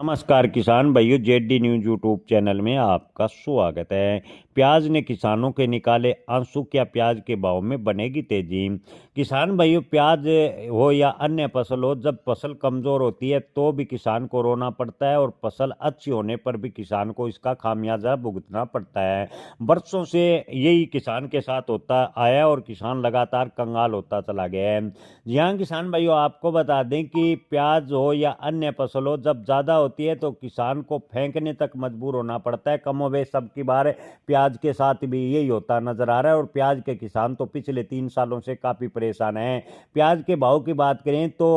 नमस्कार किसान भाइयों, जेडी न्यूज यूट्यूब चैनल में आपका स्वागत है। प्याज ने किसानों के निकाले आंसू, क्या प्याज के भाव में बनेगी तेजी। किसान भाइयों, प्याज हो या अन्य फसल हो, जब फसल कमजोर होती है तो भी किसान को रोना पड़ता है और फसल अच्छी होने पर भी किसान को इसका खामियाजा भुगतना पड़ता है। वर्षों से यही किसान के साथ होता आया और किसान लगातार कंगाल होता चला गया है। जी हाँ किसान भाइयों, आपको बता दें कि प्याज हो या अन्य फसल हो, जब ज़्यादा होती है तो किसान को फेंकने तक मजबूर होना पड़ता है। कमोबेश सबकी बार प्याज के साथ भी यही होता नजर आ रहा है और प्याज के किसान तो पिछले 3 सालों से काफ़ी परेशान हैं। प्याज के भाव की बात करें तो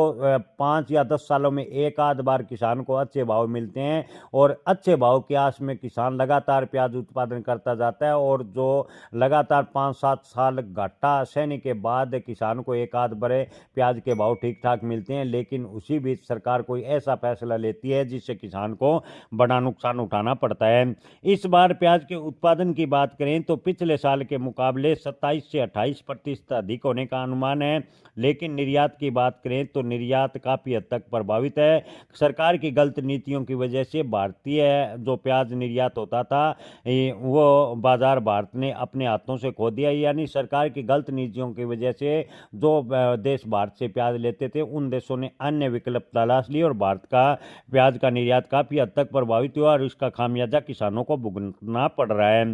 5 या 10 सालों में एक आध बार किसान को अच्छे भाव मिलते हैं और अच्छे भाव की आस में किसान लगातार प्याज उत्पादन करता जाता है और जो लगातार 5-7 साल घाटा सहने के बाद किसान को एक आध बड़े प्याज के भाव ठीक ठाक मिलते हैं, लेकिन उसी बीच सरकार कोई ऐसा फैसला लेती है जिससे किसान को बड़ा नुकसान उठाना पड़ता है। इस बार प्याज के उत्पादन की बात करें तो पिछले साल के मुकाबले 27 से 28% अधिक होने का अनुमान है, लेकिन निर्यात की बात करें तो निर्यात काफ़ी हद तक प्रभावित है। सरकार की गलत नीतियों की वजह से भारतीय जो प्याज निर्यात होता था वो बाजार भारत ने अपने हाथों से खो दिया, यानी सरकार की गलत नीतियों की वजह से जो देश भारत से प्याज लेते थे उन देशों ने अन्य विकल्प तलाश लिए और भारत का प्याज का निर्यात काफ़ी हद तक प्रभावित हुआ और इसका खामियाजा किसानों को भुगतना पड़ रहा है।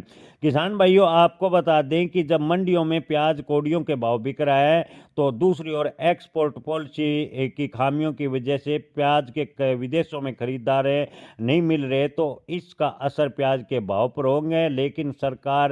किसान भाइयों, आपको बता दें कि जब मंडियों में प्याज कौड़ियों के भाव बिक रहा है तो दूसरी ओर एक्सपोर्ट पॉलिसी की खामियों की वजह से प्याज के विदेशों में खरीदार नहीं मिल रहे, तो इसका असर प्याज के भाव पर होंगे। लेकिन सरकार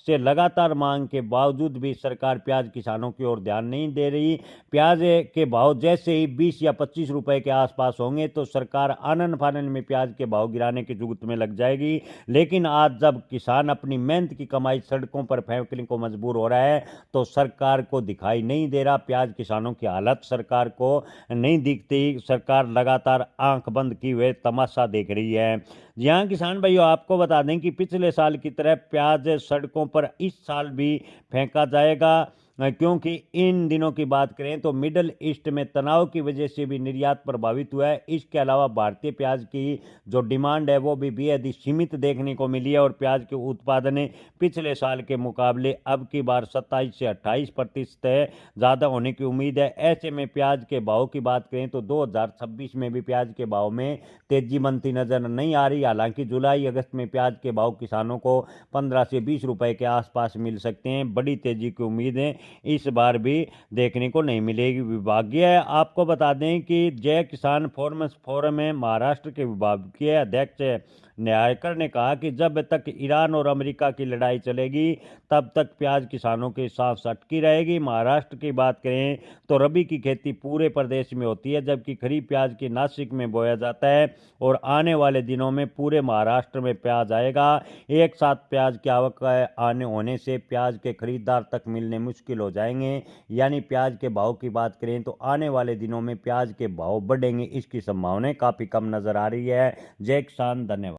से लगातार मांग के बावजूद भी सरकार प्याज किसानों की ओर ध्यान नहीं दे रही। प्याज के भाव जैसे ही 20 या 25 रुपए के आसपास होंगे तो सरकार आनन फानन में प्याज के भाव गिराने की जुगत में लग जाएगी। लेकिन आज जब किसान अपनी मेहनत की कमाई सड़कों पर फेंकने को मजबूर हो रहा है तो सरकार को दिखाई नहीं दे रहा, प्याज किसानों की हालत सरकार को नहीं दिखती। सरकार लगातार आंख बंद किए हुए तमाशा देख रही है। जी हाँ किसान भाइयों, आपको बता दें कि पिछले साल की तरह प्याज सड़कों पर इस साल भी फेंका जाएगा, क्योंकि इन दिनों की बात करें तो मिडल ईस्ट में तनाव की वजह से भी निर्यात प्रभावित हुआ है। इसके अलावा भारतीय प्याज की जो डिमांड है वो भी बेहद ही सीमित देखने को मिली है और प्याज के उत्पादन पिछले साल के मुकाबले अब की बार 27 से 28% ज़्यादा होने की उम्मीद है। ऐसे में प्याज के भाव की बात करें तो 2026 में भी प्याज के भाव में तेजी बनती नजर नहीं आ रही। हालांकि जुलाई अगस्त में प्याज के भाव किसानों को 15 से 20 रुपए के आसपास मिल सकते हैं। बड़ी तेजी की उम्मीदें इस बार भी देखने को नहीं मिलेगी। विभागीय आपको बता दें कि जय किसान फोरम में महाराष्ट्र के विभागीय अध्यक्ष न्यायकर ने कहा कि जब तक ईरान और अमेरिका की लड़ाई चलेगी तब तक प्याज किसानों के साथ अटकी रहेगी। महाराष्ट्र की बात करें तो रबी की खेती पूरे प्रदेश में होती है, जबकि खरीफ प्याज की नासिक में बोया जाता है और आने वाले दिनों में पूरे महाराष्ट्र में प्याज आएगा। एक साथ प्याज की आवक आने होने से प्याज के खरीदार तक मिलने मुश्किल हो जाएंगे, यानी प्याज के भाव की बात करें तो आने वाले दिनों में प्याज के भाव बढ़ेंगे, इसकी संभावनाएं काफ़ी कम नजर आ रही है। जय किसान, धन्यवाद।